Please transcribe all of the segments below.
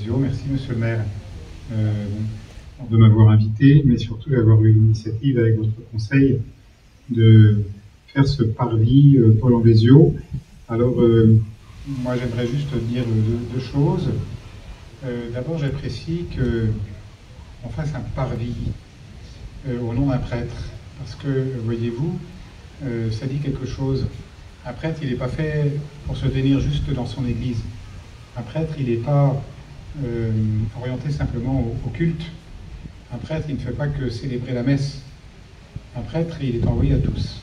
Anvesio. Merci, monsieur le maire, de m'avoir invité, mais surtout d'avoir eu l'initiative avec votre conseil de faire ce parvis Paul Anvesio. Alors, moi, j'aimerais juste dire deux choses. D'abord, j'apprécie qu'on fasse un parvis au nom d'un prêtre, parce que, voyez-vous, ça dit quelque chose. Un prêtre, il n'est pas fait pour se tenir juste dans son église. Un prêtre, il n'est pas orienté simplement au culte. Un prêtre, il ne fait pas que célébrer la messe. Un prêtre, il est envoyé à tous.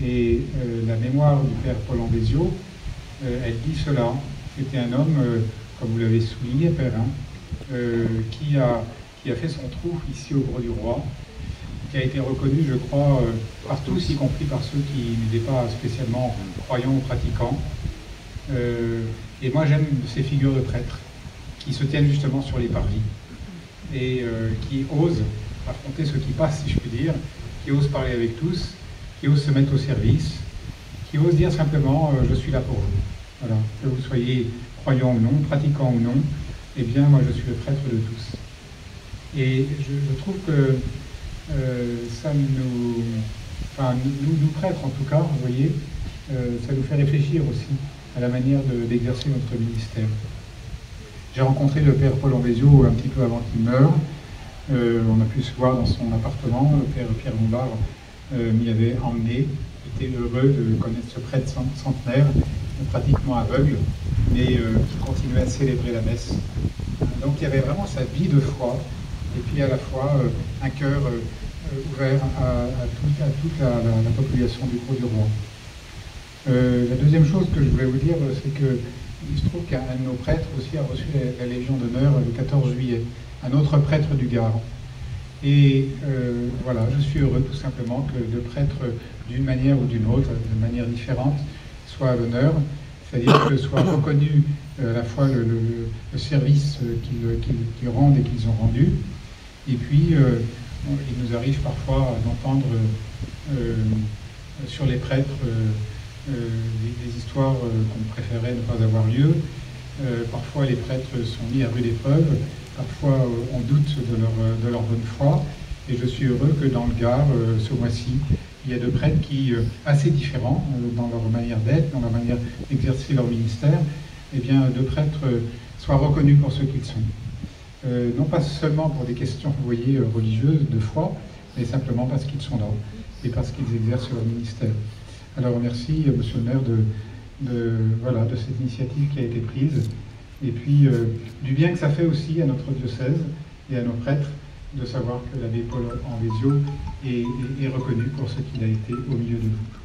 Et la mémoire du père Paul Anvesio, elle dit cela. C'était un homme, comme vous l'avez souligné, père, qui a fait son trou ici au Grau du Roi, qui a été reconnu, je crois, par tous, y compris par ceux qui n'étaient pas spécialement croyants ou pratiquants. Et moi, j'aime ces figures de prêtres qui se tiennent justement sur les parvis et qui osent affronter ce qui passe, si je puis dire, qui osent parler avec tous, qui osent se mettre au service, qui osent dire simplement « je suis là pour vous ». Voilà. Que vous soyez croyant ou non, pratiquant ou non, eh bien, moi, je suis le prêtre de tous. Et je trouve que ça nous prêtres en tout cas, vous voyez, ça nous fait réfléchir aussi à la manière d'exercer notre ministère. J'ai rencontré le père Paul Anvesio un petit peu avant qu'il meure. On a pu se voir dans son appartement. Le père Pierre Lombard m'y avait emmené. Il était heureux de connaître ce prêtre centenaire, pratiquement aveugle, mais qui continuait à célébrer la messe. Donc il y avait vraiment sa vie de foi, et puis à la fois un cœur ouvert à toute la population du Grau du Roi. La deuxième chose que je voulais vous dire, c'est qu'il se trouve qu'un de nos prêtres aussi a reçu la Légion d'honneur le 14 juillet, un autre prêtre du Gard. Et voilà, je suis heureux tout simplement que deux prêtres, d'une manière ou d'une autre, de manière différente, soient à l'honneur, c'est-à-dire que soit reconnu à la fois le service qu'ils rendent et qu'ils ont rendu, et puis il nous arrive parfois d'entendre sur les prêtres des histoires qu'on préférait ne pas avoir lieu. Parfois les prêtres sont mis à rude épreuve, parfois on doute de leur bonne foi, et je suis heureux que dans le Gard, ce mois-ci, il y a deux prêtres qui, assez différents dans leur manière d'être, dans leur manière d'exercer leur ministère, eh bien deux prêtres soient reconnus pour ce qu'ils sont. Non pas seulement pour des questions, vous voyez, religieuses, de foi, mais simplement parce qu'ils sont là, et parce qu'ils exercent leur ministère. Alors merci, monsieur le maire, de cette initiative qui a été prise, et puis du bien que ça fait aussi à notre diocèse et à nos prêtres de savoir que l'abbé Paul Anvesio est reconnu pour ce qu'il a été au milieu de nous.